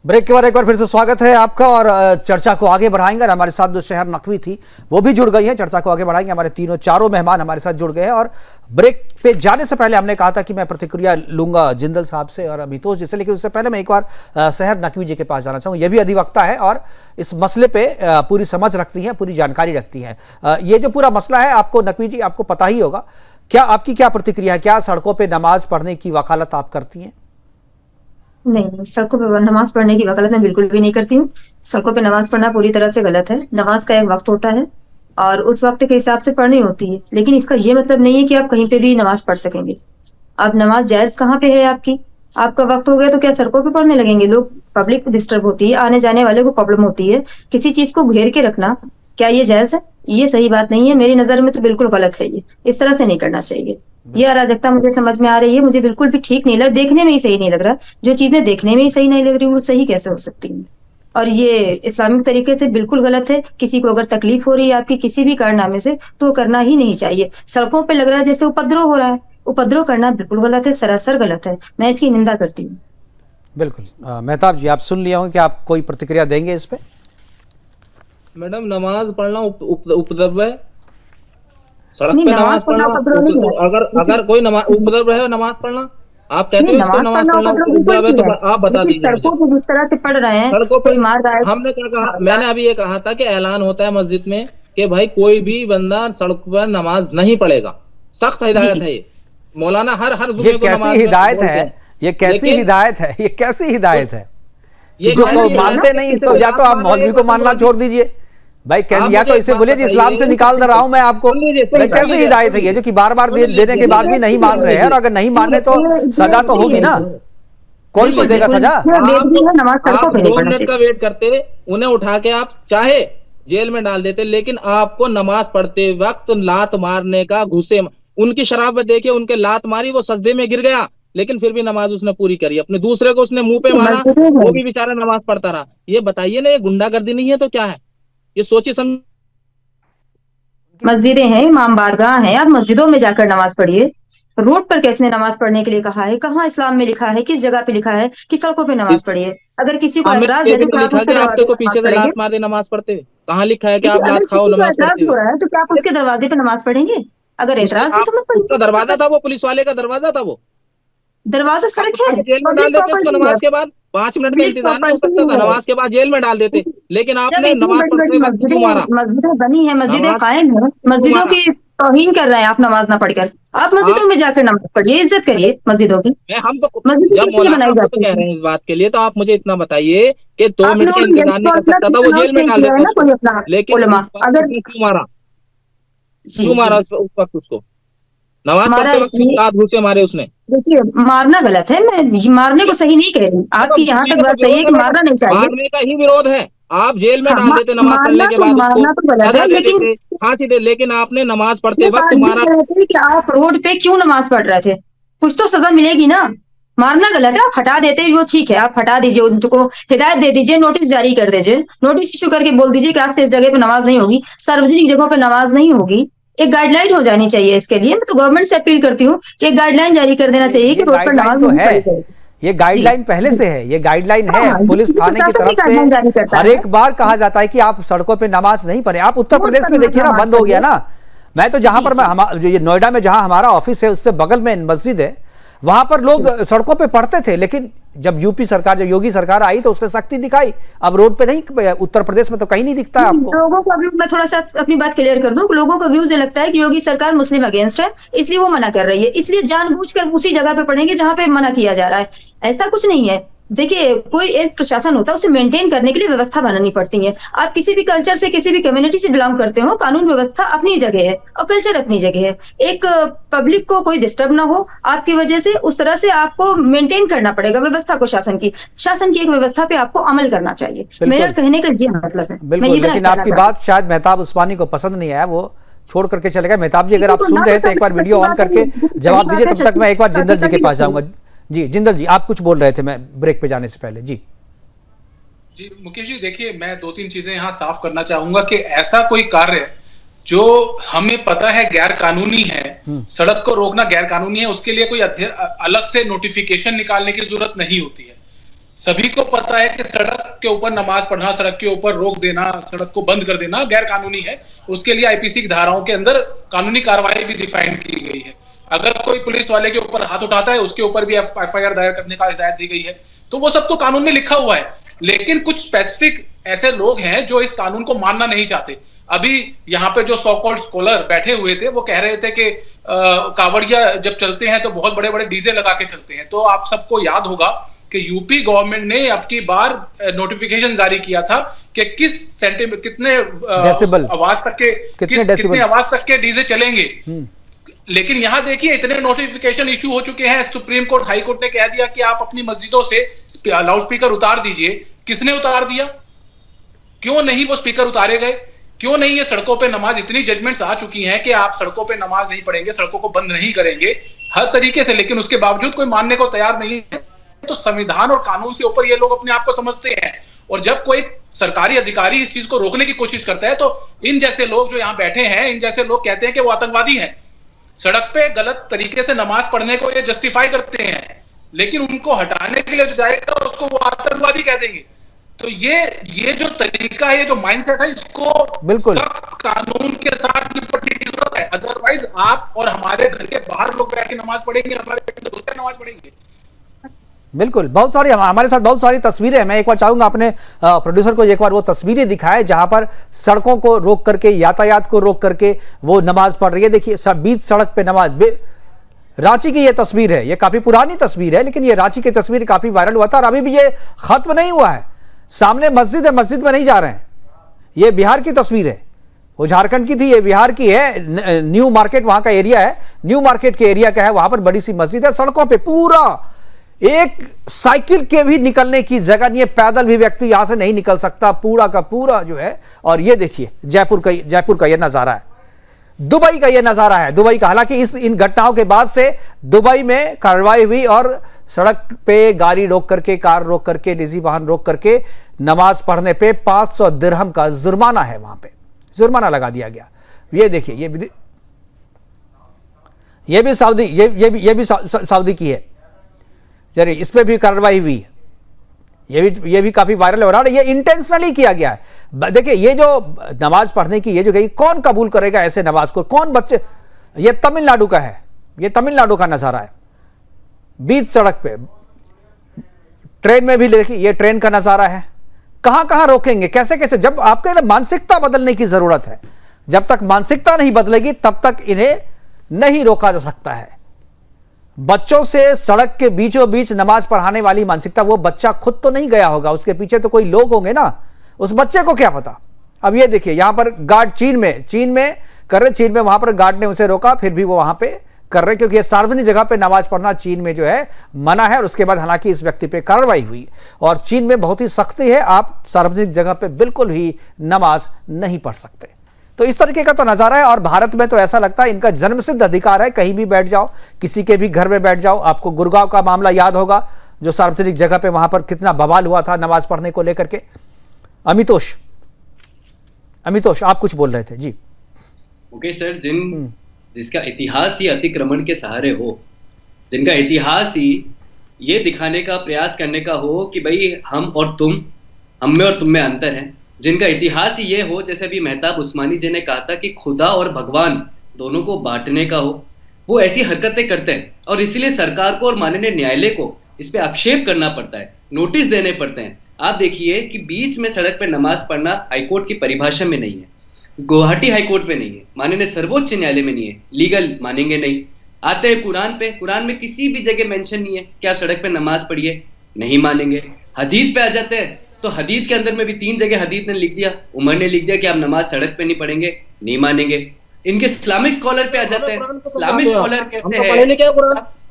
ब्रेक के बाद एक बार फिर से स्वागत है आपका और चर्चा को आगे बढ़ाएंगे। हमारे साथ जो शहर नकवी थी वो भी जुड़ गई है, चर्चा को आगे बढ़ाएंगे। हमारे चारों मेहमान हमारे साथ जुड़ गए हैं और ब्रेक पे जाने से पहले हमने कहा था कि मैं प्रतिक्रिया लूंगा जिंदल साहब से और अमितोष जी से, लेकिन उससे पहले मैं एक बार शहर नकवी जी के पास जाना चाहूँगा। ये भी अधिवक्ता है और इस मसले पे पूरी समझ रखती हैं, पूरी जानकारी रखती हैं। ये जो पूरा मसला है आपको नकवी जी आपको पता ही होगा, क्या आपकी क्या प्रतिक्रिया है? क्या सड़कों पर नमाज पढ़ने की वकालत आप करती हैं? नहीं, सड़कों पे नमाज पढ़ने की वकालत मैं बिल्कुल भी नहीं करती हूँ। सड़कों पे नमाज पढ़ना पूरी तरह से गलत है। नमाज का एक वक्त होता है और उस वक्त के हिसाब से पढ़नी होती है, लेकिन इसका ये मतलब नहीं है कि आप कहीं पे भी नमाज पढ़ सकेंगे। अब नमाज जायज कहाँ पे है आपकी? आपका वक्त हो गया तो क्या सड़कों पे पढ़ने लगेंगे? लोग, पब्लिक डिस्टर्ब होती है, आने जाने वाले को प्रॉब्लम होती है। किसी चीज को घेर के रखना, क्या ये जायज है? ये सही बात नहीं है। मेरी नजर में तो बिल्कुल गलत है। ये इस तरह से नहीं करना चाहिए। ये अराजकता मुझे समझ में आ रही है, मुझे बिल्कुल भी ठीक नहीं लग, देखने में ही सही नहीं लग रहा। जो चीजें देखने में ही सही नहीं लग रही वो सही कैसे हो सकती है? और ये इस्लामिक तरीके से बिल्कुल गलत है। किसी को अगर तकलीफ हो रही है आपकी किसी भी कारनामे से तो वो करना ही नहीं चाहिए। सड़कों पे लग रहा है जैसे उपद्रव हो रहा है, उपद्रव करना बिल्कुल गलत है, सरासर गलत है। मैं इसकी निंदा करती हूँ। बिल्कुल। मेहताब जी, आप सुन लिया हूँ कि आप कोई प्रतिक्रिया देंगे इस पे? मैडम, नमाज पढ़ना उपद्रव है? सड़क नहीं, पे नमाज नमाज पढ़ना पढ़ना उपद्रव नहीं है। अगर कोई उपद्रव है नमाज पढ़ना, आप कहते नहीं, हो इसको नमाज पढ़ना उपद्रव है तो आप बता दीजिए। सड़कों पे जिस तरह से पढ़ रहे हैं, सड़कों पे कोई मार रहा है। हमने क्या कहा, मैंने अभी ये कहा था कि ऐलान होता है मस्जिद में कि भाई कोई भी बंदा सड़क पर नमाज नहीं पढ़ेगा। सख्त हिदायत है ये। मौलाना हर ये कैसी हिदायत है? ये कैसी हिदायत है? ये कैसी हिदायत है? जो मानते नहीं तो या तो आप मौलवी को मानना छोड़ दीजिए भाई, या तो इसे बोलिए इस्लाम से निकाल दे रहा हूं मैं आपको। कैसी हिदायत है ये जो कि बार बार देने के बाद भी नहीं मान रहे हैं? और अगर नहीं मानने तो सजा तो होगी ना, कौन तो देगा सजा? आप 2 मिनट का वेट करते, उन्हें उठा के आप चाहे जेल में डाल देते, लेकिन आपको नमाज पढ़ते वक्त लात मारने का, घुसे, उनकी शराब देखिए, उनके लात मारी, वो सजदे में गिर गया, लेकिन फिर भी नमाज उसने पूरी करी। अपने दूसरे को उसने मुंह पे मारा, वो भी बेचारा नमाज पढ़ता रहा। ये बताइए ना, ये गुंडागर्दी नहीं है तो क्या है? ये सोचिए समझ। मस्जिदें हैं, इमाम बारगाह हैं, आप मस्जिदों में जाकर नमाज पढ़िए। रोड पर किसने नमाज पढ़ने के लिए कहा है? कहाँ इस्लाम में लिखा है? किस जगह पे लिखा है कि सड़कों पे नमाज पढ़िए? अगर किसी को एतराज है तो आपके को पीछे से लात मार दे नमाज पढ़ते, कहाँ लिखा है कि आप लात खाओ नमाज पढ़ते हो रहा है तो क्या आप उसके दरवाजे पे नमाज पढ़ेंगे? अगर एतराज है तो मत पढ़िए। उसका दरवाजा था, वो पुलिस वाले का दरवाजा था, वो दरवाजा सड़क है। जेल में डाल देते उसको, नमाज के बाद 5 मिनट का इंतजार नहीं हो सकता था, नमाज के बाद जेल में डाल देते, लेकिन आपने नमाज पढ़ते वक्त क्यों मारा? मस्जिदें बनी है, मस्जिदें कायम है, मस्जिदों की तौहीन कर रहे हैं आप नमाज ना पढ़कर। आप मस्जिदों में जाकर नमाज पढ़िए, इज्जत करिए मस्जिदों की। हम तो जब मौलाना तो कह रहे हैं इस बात के लिए, तो आप मुझे इतना बताइए कि 2 मिनट का इंतजार नहीं कर सकता था, वो जेल में डाल देता, लेकिन क्यों मारा? क्यों मारा उस वक्त उसको? नमाज पढ़ते वक्त लात घूसे मारे उसने। देखिए, मारना गलत है, मैं मारने को सही नहीं कह रही। आपकी यहाँ तक बात सही है कि मारना नहीं चाहिए। मारने का ही विरोध है। आप जेल में डाल देते नमाज पढ़ने के बाद, सजा दे देते, फांसी दे, लेकिन आपने नमाज पढ़ते वक्त मारा। कि आप रोड पे क्यों नमाज पढ़ रहे थे? कुछ तो सजा मिलेगी ना। मारना गलत है, आप हटा देते वो ठीक है, आप हटा दीजिए, उनको हिदायत दे दीजिए, नोटिस जारी कर दीजिए, नोटिस इशू करके बोल दीजिए कि आज से इस जगह पे नमाज नहीं होगी, सार्वजनिक जगहों पे नमाज नहीं होगी। एक गाइडलाइन हो जानी चाहिए इसके लिए। मैं तो गवर्नमेंट से अपील करती हूँ कि एक गाइडलाइन जारी कर देना चाहिए कि रोड पर नमाज नहीं पढ़ी। ये गाइडलाइन पहले से है, ये गाइडलाइन है, पुलिस थाने की तरफ से हर एक बार कहा जाता है कि आप सड़कों पे नमाज नहीं पढ़े। आप उत्तर प्रदेश में देखिए ना, बंद हो गया ना। मैं तो जहां पर नोएडा में जहां हमारा ऑफिस है उससे बगल में मस्जिद है, वहां पर लोग सड़कों पे पढ़ते थे, लेकिन जब यूपी सरकार, जब योगी सरकार आई तो उसने सख्ती दिखाई, अब रोड पे नहीं, उत्तर प्रदेश में तो कहीं नहीं दिखता है आपको। लोगों का व्यू, मैं थोड़ा सा अपनी बात क्लियर कर दूं, लोगों का व्यू जो लगता है कि योगी सरकार मुस्लिम अगेंस्ट है, इसलिए वो मना कर रही है, इसलिए जानबूझकर उसी जगह पे पढ़ेंगे जहां पे मना किया जा रहा है। ऐसा कुछ नहीं है। देखिए, कोई एक प्रशासन होता है, उसे मेंटेन करने के लिए व्यवस्था बनानी पड़ती है। आप किसी भी कल्चर से, किसी भी कम्युनिटी से बिलोंग करते हो, कानून व्यवस्था अपनी जगह है और कल्चर अपनी जगह है। एक पब्लिक को कोई डिस्टर्ब ना हो आपकी वजह से, उस तरह से आपको मेंटेन करना पड़ेगा व्यवस्था को। शासन की एक व्यवस्था पे आपको अमल करना चाहिए। मेरा कहने का ये मतलब है। बिल्कुल, लेकिन आपकी बात शायद मेहताब उस्मानी को पसंद नहीं आया, वो छोड़ करके चले गए। मेहताब जी, अगर आप सुन रहे हैं तो एक बार वीडियो ऑन करके जवाब दीजिए, तब तक मैं एक बार जिंदल जी के पास जाऊंगा। जी जिंदल जी, आप कुछ बोल रहे थे, मैं ब्रेक पे जाने से पहले। जी मुकेश जी, देखिए, मैं 2-3 चीजें यहाँ साफ करना चाहूंगा कि ऐसा कोई कार्य जो हमें पता है गैर कानूनी है, सड़क को रोकना गैर कानूनी है, उसके लिए कोई अलग से नोटिफिकेशन निकालने की जरूरत नहीं होती है। सभी को पता है कि सड़क के ऊपर नमाज पढ़ना, सड़क के ऊपर रोक देना, सड़क को बंद कर देना गैर कानूनी है। उसके लिए आईपीसी की धाराओं के अंदर कानूनी कार्रवाई भी डिफाइन की गई है। अगर कोई पुलिस वाले के ऊपर हाथ उठाता है, उसके ऊपर भी एफआईआर दायर करने का हिदायत दी गई है। तो वो सब तो कानून में लिखा हुआ है, लेकिन कुछ स्पेसिफिक ऐसे लोग हैं जो इस कानून को मानना नहीं चाहते। अभी यहाँ पे जो सो कॉल्ड स्कॉलर बैठे हुए थे, वो कह रहे थे कि कावड़िया जब चलते हैं तो बहुत बड़े बड़े डीजे लगा के चलते हैं। तो आप सबको याद होगा कि यूपी गवर्नमेंट ने अब की बार नोटिफिकेशन जारी किया था कि कितने आवाज तक के कितने आवाज तक के डीजे चलेंगे। लेकिन यहां देखिए, इतने नोटिफिकेशन इशू हो चुके हैं, सुप्रीम कोर्ट, हाई कोर्ट ने कह दिया कि आप अपनी मस्जिदों से लाउड स्पीकर उतार दीजिए। किसने उतार दिया? क्यों नहीं वो स्पीकर उतारे गए? क्यों नहीं ये सड़कों पे नमाज, इतनी जजमेंट्स आ चुकी हैं कि आप सड़कों पे नमाज नहीं पढ़ेंगे, सड़कों को बंद नहीं करेंगे हर तरीके से, लेकिन उसके बावजूद कोई मानने को तैयार नहीं है। तो संविधान और कानून से ऊपर ये लोग अपने आप को समझते हैं। और जब कोई सरकारी अधिकारी इस चीज को रोकने की कोशिश करता है, तो इन जैसे लोग जो यहाँ बैठे हैं, इन जैसे लोग कहते हैं कि वो आतंकवादी हैं। सड़क पे गलत तरीके से नमाज पढ़ने को ये जस्टिफाई करते हैं, लेकिन उनको हटाने के लिए जो जाएगा उसको वो आतंकवादी कह देंगे। तो ये जो तरीका है, ये जो माइंडसेट है, इसको बिल्कुल कानून के साथ निपटने की जरूरत है। अदरवाइज आप और हमारे घर के बाहर लोग बैठ के नमाज पढ़ेंगे, हमारे दोस्त नमाज पढ़ेंगे। बिल्कुल, बहुत सारी हमारे साथ बहुत सारी तस्वीरें हैं। मैं एक बार चाहूंगा अपने प्रोड्यूसर को एक बार वो तस्वीरें दिखाएं जहां पर सड़कों को रोक करके, यातायात को रोक करके वो नमाज पढ़ रही है। देखिए, बीच सड़क पे नमाज। रांची की ये तस्वीर है, ये काफी पुरानी तस्वीर है, लेकिन ये रांची की तस्वीर काफी वायरल हुआ था और अभी भी ये खत्म नहीं हुआ है। सामने मस्जिद है, मस्जिद में नहीं जा रहे हैं। ये बिहार की तस्वीर है, वो झारखंड की थी, ये बिहार की है। न्यू मार्केट वहां का एरिया है, न्यू मार्केट के एरिया का है, वहां पर बड़ी सी मस्जिद है। सड़कों पे पूरा एक साइकिल के भी निकलने की जगह नहीं है, पैदल भी व्यक्ति यहां से नहीं निकल सकता, पूरा का पूरा जो है। और ये देखिए जयपुर का ये नजारा है, दुबई का ये नजारा है, दुबई का। हालांकि इन घटनाओं के बाद से दुबई में कार्रवाई हुई और सड़क पे गाड़ी रोक करके, कार रोक करके, निजी वाहन रोक करके नमाज पढ़ने पे 500 दिरहम का जुर्माना है, वहां पे जुर्माना लगा दिया गया। ये देखिए, ये भी सऊदी, ये भी सऊदी की है। चलिए, इस पे भी कार्रवाई हुई, ये भी काफी वायरल हो रहा है। ये इंटेंशनली किया गया है। देखिए, ये जो नमाज पढ़ने की ये जो गई, कौन कबूल करेगा ऐसे नमाज को? कौन बच्चे? ये तमिलनाडु का है, ये तमिलनाडु का नजारा है, बीच सड़क पे। ट्रेन में भी देखिए, ये ट्रेन का नजारा है। कहां कहां रोकेंगे, कैसे कैसे? जब आपके मानसिकता बदलने की जरूरत है। जब तक मानसिकता नहीं बदलेगी तब तक इन्हें नहीं रोका जा सकता है। बच्चों से सड़क के बीचों बीच नमाज पढ़ाने वाली मानसिकता, वो बच्चा खुद तो नहीं गया होगा, उसके पीछे तो कोई लोग होंगे ना, उस बच्चे को क्या पता। अब ये देखिए, यहां पर गार्ड चीन में कर रहे, चीन में वहां पर गार्ड ने उसे रोका, फिर भी वो वहां पे कर रहे, क्योंकि ये सार्वजनिक जगह पे नमाज पढ़ना चीन में जो है मना है। और उसके बाद हालांकि इस व्यक्ति पे कार्रवाई हुई और चीन में बहुत ही सख्ती है, आप सार्वजनिक जगह पे बिल्कुल ही नमाज नहीं पढ़ सकते। तो इस तरीके का तो नजारा है। और भारत में तो ऐसा लगता है इनका जन्मसिद्ध अधिकार है, कहीं भी बैठ जाओ, किसी के भी घर में बैठ जाओ। आपको गुड़गांव का मामला याद होगा, जो सार्वजनिक जगह पे वहां पर कितना बवाल हुआ था नमाज पढ़ने को लेकर के। अमितोष, आप कुछ बोल रहे थे जी। ओके सर, जिसका इतिहास ही अतिक्रमण के सहारे हो, जिनका इतिहास ही ये दिखाने का प्रयास करने का हो कि भाई हम और तुम, हम में और तुम में अंतर है, जिनका इतिहास ही ये हो, जैसे अभी मेहताब उस्मानी जी ने कहा था कि खुदा और भगवान दोनों को बांटने का हो, वो ऐसी हरकतें करते हैं। और इसीलिए सरकार को और माननीय न्यायालय को इस पे आक्षेप करना पड़ता है, नोटिस देने पड़ते हैं। आप देखिए कि बीच में सड़क पे नमाज पढ़ना हाईकोर्ट की परिभाषा में नहीं है, गुवाहाटी हाईकोर्ट में नहीं है, माननीय सर्वोच्च न्यायालय में नहीं है, लीगल मानेंगे नहीं। आते हैं कुरान पे, कुरान में किसी भी जगह मेंशन नहीं है कि आप सड़क पे नमाज पढ़िए, नहीं मानेंगे। हदीस पे आ जाते हैं तो हदीस के अंदर में भी 3 जगह हदीस ने लिख दिया, उमर ने लिख दिया कि आप नमाज सड़क पे नहीं पढ़ेंगे, नहीं मानेंगे। इनके इस्लामिक स्कॉलर पे आ जाते हैं, इस्लामिक स्कॉलर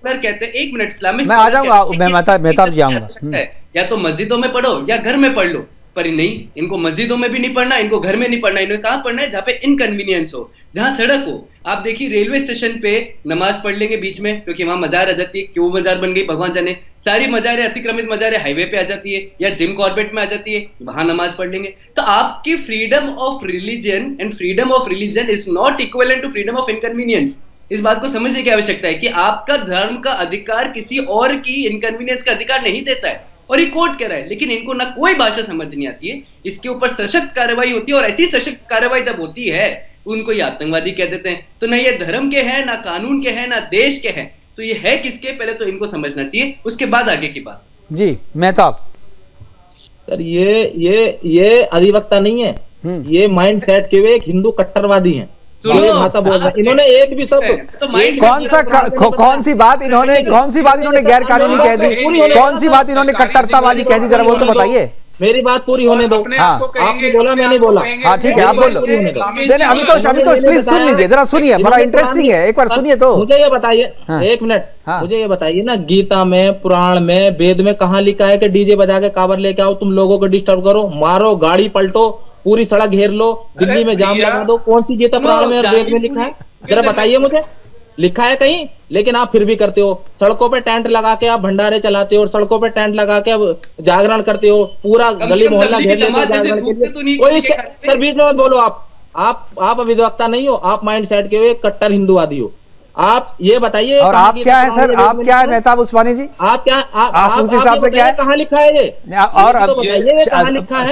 कहते हैं, एक मिनट, इस्लामिक मैं आ जाऊंगा, मैं मेहताब जी आऊंगा। या तो मस्जिदों में पढ़ो या घर में पढ़ लो, पर नहीं, इनको मस्जिदों में भी नहीं पढ़ना, इनको घर में नहीं पढ़ना, इन्हें कहाँ पढ़ना है? जहाँ पे इनकन्वीनियंस हो, जहाँ सड़क हो। आप देखिए रेलवे स्टेशन पे नमाज पढ़ लेंगे बीच में, क्योंकि वहां मजार आ जाती है, क्यों मजार बन गई भगवान जाने, सारी मजारें, अतिक्रमित मजारें हाईवे पे आ जाती है या जिम कॉर्बेट में आ जाती है, वहां नमाज पढ़ लेंगे। तो आपकी freedom of religion and freedom of religion is not equivalent to freedom of inconvenience. इस बात को समझने की आवश्यकता है कि आपका धर्म का अधिकार किसी और की इनकन्वीनियंस का अधिकार नहीं देता है, और ये कोर्ट कह रहा है। लेकिन इनको ना कोई भाषा समझ नहीं आती है, इसके ऊपर सशक्त कार्रवाई होती है, और ऐसी सशक्त कार्रवाई जब होती है उनको ये आतंकवादी कह देते हैं। तो ना ये धर्म के हैं, ना कानून के हैं, ना देश के हैं, तो ये है किसके? पहले तो इनको समझना चाहिए, उसके बाद आगे की बात। जी मेहताब सर, ये अधिवक्ता नहीं है, ये माइंड सेट के हुए एक हिंदू कट्टरवादी हैं, ये भाषा बोल रहे हैं। इन्होंने एक भी शब्द कौन सी बात इन्होंने गैर कानूनी कह दी, कौन सी बात इन्होंने कट्टरता वाली कह दी, जरा वो तो बताइए। मेरी बात पूरी होने दो। आपने बोला, मैंने बोला। हाँ ठीक है, आप बोलो। अभी तो प्लीज सुन लीजिए, जरा सुनिए, बड़ा इंटरेस्टिंग है, एक बार सुनिए तो। मुझे ये बताइए, एक मिनट, मुझे ये बताइए ना, गीता में, पुराण में, वेद में कहाँ लिखा है कि डीजे बजा के कांवर लेके आओ, तुम लोगों को डिस्टर्ब करो, मारो, गाड़ी पलटो, पूरी सड़क घेर लो, दिल्ली में जाम लगा दो? कौन सी गीता, पुराण में और वेद में लिखा है? जरा बताइए मुझे, लिखा है कहीं? लेकिन आप फिर भी करते हो, सड़कों पे टेंट लगा के आप भंडारे चलाते हो, और सड़कों पे टेंट लगा के जागरण करते हो, पूरा गली मोहल्ला घेर लेते हो जागरण के लिए। कोई सर बीच में मत बोलो, आप अविद्वक्ता नहीं हो, आप माइंड सेट के हुए कट्टर हिंदूवादी हो। आप ये बताइए, और आप क्या है सर, आप क्या है मेहताब उस्मानी जी? आप क्या, आप उस हिसाब से क्या है, कहाँ लिखा है ये? और अब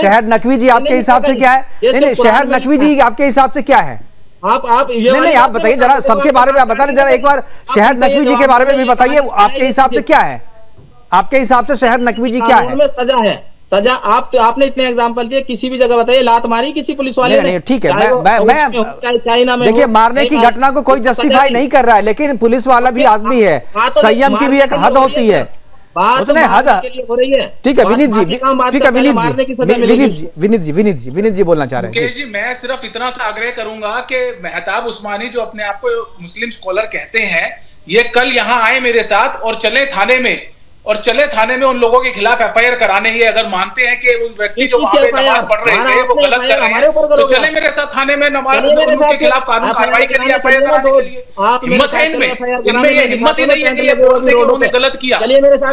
शहर नकवी जी आपके हिसाब से क्या है? नहीं, शहर नकवी जी आपके हिसाब से क्या है? आप नहीं, आप बताइए जरा, सबके बारे में आप बता रहे, जरा एक बार शहर नकवी जी के बारे में भी बताइए, आपके हिसाब से क्या है? आपके हिसाब से शहर नकवी जी क्या है? सजा है, सजा। आपने इतने एग्जांपल दिए, किसी भी जगह बताइए लात मारी किसी पुलिस वाले ने? ठीक है, मैं देखिए, मारने की घटना को कोई जस्टिफाई नहीं कर रहा है, लेकिन पुलिस वाला भी आदमी है, संयम की भी एक हद होती है, उसने हद। ठीक है विनीत जी, ठीक है विनीत जी बोलना चाह रहे हैं। मुकेश जी, मैं सिर्फ इतना सा आग्रह करूंगा कि मेहताब उस्मानी जो अपने आप को मुस्लिम स्कॉलर कहते हैं, ये कल यहाँ आए मेरे साथ और चले थाने में उन लोगों के खिलाफ एफआईआर कराने ही, अगर मानते हैं कि उन व्यक्ति जो वहां पे नमाज पढ़ रहे थे वो गलत कर रहे हैं, तो चले मेरे साथ थाने में उनके खिलाफ कानून कार्रवाई के लिए एफआईआर कराने के लिए। हिम्मत है इनमें ये हिम्मत ही नहीं है कि ये बोलते कि उन्होंने गलत किया।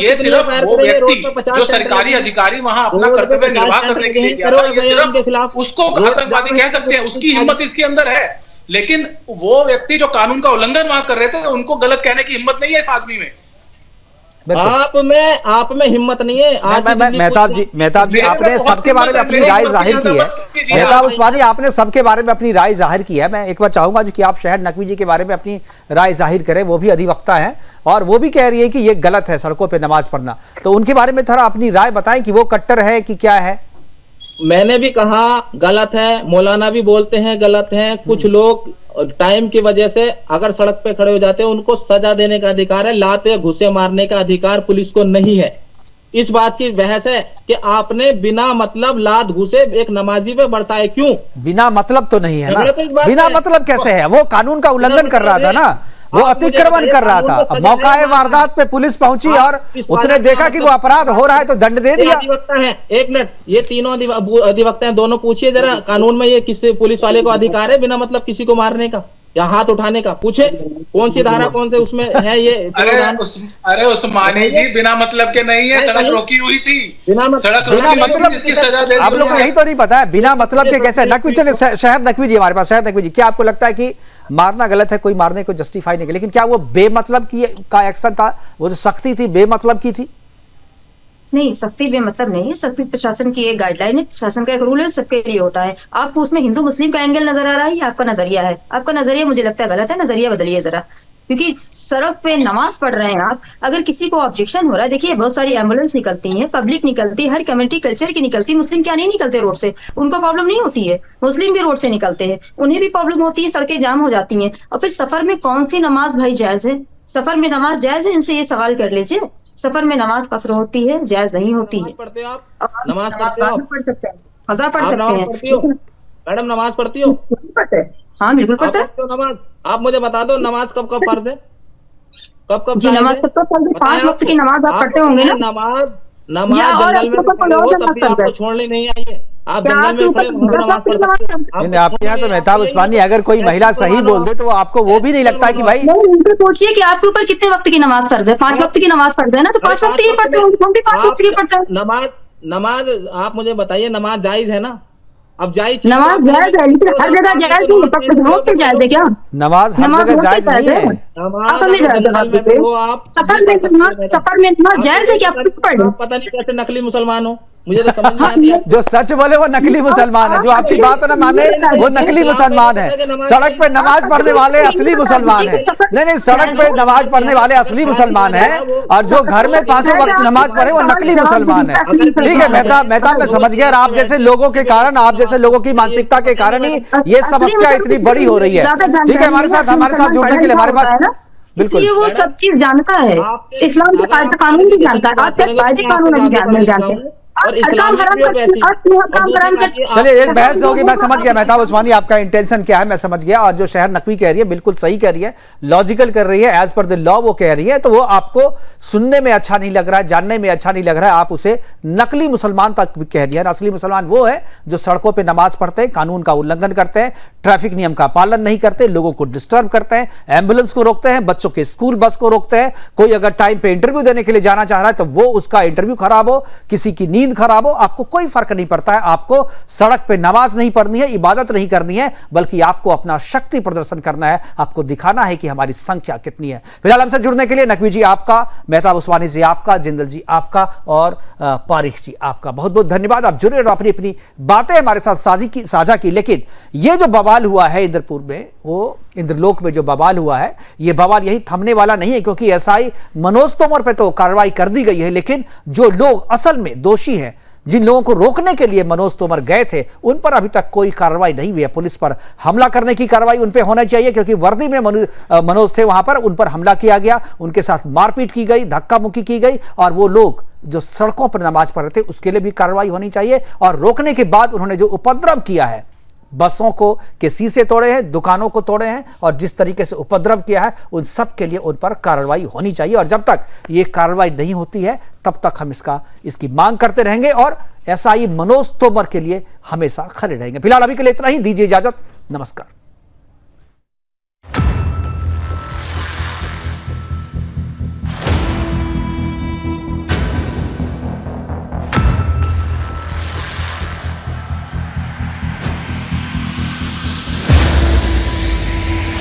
ये सिर्फ वो व्यक्ति जो सरकारी अधिकारी वहां अपना कर्तव्य निर्वाह करने के लिए गया था, ये सिर्फ उसको आतंकवादी कह सकते हैं, उसकी हिम्मत इसके अंदर है। लेकिन वो व्यक्ति जो कानून का उल्लंघन वहां कर रहे थे, उनको गलत कहने की हिम्मत नहीं है इस आदमी में। आप में हिम्मत नहीं है। मेहताब जी आपने सबके बारे में अपनी राय जाहिर की है, मेहताब उस्मानी आपने सबके बारे में अपनी राय जाहिर की है। मैं एक बार चाहूंगा कि आप शहर नकवी जी के बारे में अपनी राय जाहिर करें, वो भी अधिवक्ता हैं और वो भी कह रही है कि ये गलत है सड़कों पे नमाज पढ़ना, तो उनके बारे में थोड़ा अपनी राय बताएं कि वो कट्टर है कि क्या है। मैंने भी कहा गलत है, मौलाना भी बोलते हैं गलत है। कुछ लोग टाइम की वजह से अगर सड़क पे खड़े हो जाते हैं, उनको सजा देने का अधिकार है, लाते घुसे मारने का अधिकार पुलिस को नहीं है। इस बात की बहस है कि आपने बिना मतलब लात घुसे एक नमाजी पे बरसाए, क्यों? बिना मतलब तो नहीं है ना, बिना मतलब कैसे है? वो कानून का उल्लंघन कर रहा था ना, वो अतिक्रमण कर रहा था। मौका वारदात पे पुलिस पहुंची और उसने देखा कि वो अपराध हो रहा है तो दंड दे दिया। अधिवक्ता है, एक मिनट, ये तीनों अधिवक्ता हैं, दोनों पूछिए जरा कानून में ये किसी पुलिस वाले को अधिकार है बिना मतलब किसी को मारने का या हाथ उठाने का? पूछे कौन सी धारा, कौन से उसमें है ये? अरे उस्मानी जी, बिना मतलब के नहीं है, सड़क रोकी हुई थी, सड़क बिना मतलब। आप लोग को यही तो नहीं पता है बिना मतलब के कैसे? नकवी, चले शहर नकवी जी हमारे पास, शहर नकवी जी, क्या आपको लगता है कि मारना गलत है, कोई मारने को जस्टिफाई नहीं, लेकिन क्या वो बेमतलब का एक्शन था? वो जो सख्ती थी बेमतलब की थी? नहीं, सख्ती बेमतलब नहीं है, सख्ती प्रशासन की एक गाइडलाइन है, प्रशासन का एक रूल है, सबके लिए होता है। आपको उसमें हिंदू मुस्लिम का एंगल नजर आ रहा है या आपका नजरिया है? आपका नजरिया मुझे लगता है गलत है, नजरिया बदलिए जरा। क्योंकि सड़क पे नमाज पढ़ रहे हैं आप, अगर किसी को ऑब्जेक्शन हो रहा है, देखिए बहुत सारी एम्बुलेंस निकलती हैं, पब्लिक निकलती है, हर कम्युनिटी कल्चर की निकलती, मुस्लिम क्या नहीं निकलते रोड से, उनको प्रॉब्लम नहीं होती है, मुस्लिम भी रोड से निकलते हैं, उन्हें भी प्रॉब्लम होती है, सड़कें जाम हो जाती हैं। और फिर सफर में कौन सी नमाज भाई जायज है? सफर में नमाज जायज है? इनसे ये सवाल कर लीजिए। सफर में नमाज कसर होती है, जायज नहीं होती है। पढ़ते हो आप? अब आप नमाज पढ़ते हो? पढ़ सकते हैं, कज़ा पढ़ आप सकते नमाज हैं। पढ़ती हो? मैडम नमाज पढ़ती हो? पढ़ते हैं, हाँ बिल्कुल आप पढ़ते हैं। पढ़ते हो नमाज? आप मुझे बता दो नमाज कब कब फर्ज है, कब कब जी जायज नमाज है? कब तक पढ़ते? बताएं 5 वक्त आपको। की नमाज आप पढ़ते होंगे ना? नमाज या नमाज और जंगल में आपको खड़े कोई हो और तब नमाज भी पढ़ते आपको हैं? छोड़नी नहीं आई है। आप क्या जंगल आपके में ऊपर खड़े हो 10 नमाज वक्त की पढ़ नमाज सकते पढ़ते हो। नहीं, आपके यहाँ तो मेहताब उस्मानी, अगर कोई महिला सही बोल दे तो वो आपको वो भी नहीं लगता कि भाई नहीं, उनसे पूछिए कि आपके ऊपर कितने वक्त की नमाज फर्ज है? 5 वक्त की नमाज फर्ज है ना, तो 5 वक्त की पढ़ते होंगे, हम भी 5 वक्त की पढ़ते हैं। नमाज नमाज आप मुझे बताइए नमाज जायज है ना? अब जायज नमाज जायज है, लेकिन हर जगह जायज नहीं है, पक्का रोड पे जायज है क्या? नमाज हर जगह रोड पे जायज नहीं है। आप हमें जवाब दीजिए। सफर में नमाज जायज है क्या? आप खुद पढ़ लो। पता नहीं कैसे नकली मुसलमान हो, मुझे तो समझ नहीं आती है। जो सच बोले वो नकली मुसलमान है, जो आपकी बात ना माने वो नकली मुसलमान है। सड़क पे नमाज पढ़ने वाले असली मुसलमान है। नहीं, सड़क पे नमाज पढ़ने वाले असली मुसलमान है, और जो घर में 5 वक्त नमाज पढ़े वो नकली मुसलमान है। ठीक है मेहताब, मैं समझ गया। आप जैसे लोगों के कारण, आप जैसे लोगों की मानसिकता के कारण ही ये समस्या इतनी बड़ी हो रही है। ठीक है, हमारे साथ जुड़ने के लिए हमारे पास बिल्कुल। इसलिए वो सब चीज जानता है, इस्लाम के कायदे कानून भी जानता है, आपके कायदे कानून नहीं जानते। और इस्लाम चलिए एक बहस होगी, मैं समझ गया मेहताब उस्मानी आपका इंटेंशन क्या है, मैं समझ गया। और जो शहर नकवी कह रही है बिल्कुल सही कह रही है, लॉजिकल कर रही है, एज पर द लॉ वो कह रही है, तो वो आपको सुनने में अच्छा नहीं लग रहा है, जानने में अच्छा नहीं लग रहा है, आप उसे नकली मुसलमान तक कह रही है। असली मुसलमान वो है जो सड़कों पर नमाज पढ़ते हैं, कानून का उल्लंघन करते हैं, ट्रैफिक नियम का पालन नहीं करते, लोगों को डिस्टर्ब करते हैं, एम्बुलेंस को रोकते हैं, बच्चों के स्कूल बस को रोकते हैं। कोई अगर टाइम पे इंटरव्यू देने के लिए जाना चाह रहा है तो वो उसका इंटरव्यू खराब हो, किसी की नींद खराब हो, आपको कोई फर्क नहीं पड़ता है। आपको सड़क पे नमाज नहीं पढ़नी है, इबादत नहीं करनी है, बल्कि आपको अपना शक्ति प्रदर्शन करना है, आपको दिखाना है कि हमारी संख्या कितनी है। फिलहाल हमसे जुड़ने के लिए नकवी जी आपका, मेहताब उस्मानी जी आपका, जिंदल जी आपका और पारिक जी आपका बहुत बहुत धन्यवाद। आप जुड़े और अपनी अपनी बातें हमारे साथ साझा की। लेकिन ये जो बवाल हुआ है इंद्रपुर में, वो इंद्रलोक में जो बवाल हुआ है, ये बवाल यही थमने वाला नहीं है, क्योंकि एसआई मनोज तोमर पे तो कार्रवाई कर दी गई है, लेकिन जो लोग असल में दोषी हैं, जिन लोगों को रोकने के लिए मनोज तोमर गए थे, उन पर अभी तक कोई कार्रवाई नहीं हुई है। पुलिस पर हमला करने की कार्रवाई उन पर होना चाहिए, क्योंकि वर्दी में मनोज थे, वहां पर उन पर हमला किया गया, उनके साथ मारपीट की गई, धक्का मुक्की की गई, और वो लोग जो सड़कों पर नमाज पढ़ रहे थे उसके लिए भी कार्रवाई होनी चाहिए। और रोकने के बाद उन्होंने जो उपद्रव किया है, बसों को के शीशे तोड़े हैं, दुकानों को तोड़े हैं, और जिस तरीके से उपद्रव किया है, उन सब के लिए उन पर कार्रवाई होनी चाहिए। और जब तक ये कार्रवाई नहीं होती है तब तक हम इसकी मांग करते रहेंगे और एसआई मनोज तोमर के लिए हमेशा खड़े रहेंगे। फिलहाल अभी के लिए इतना ही, दीजिए इजाजत, नमस्कार।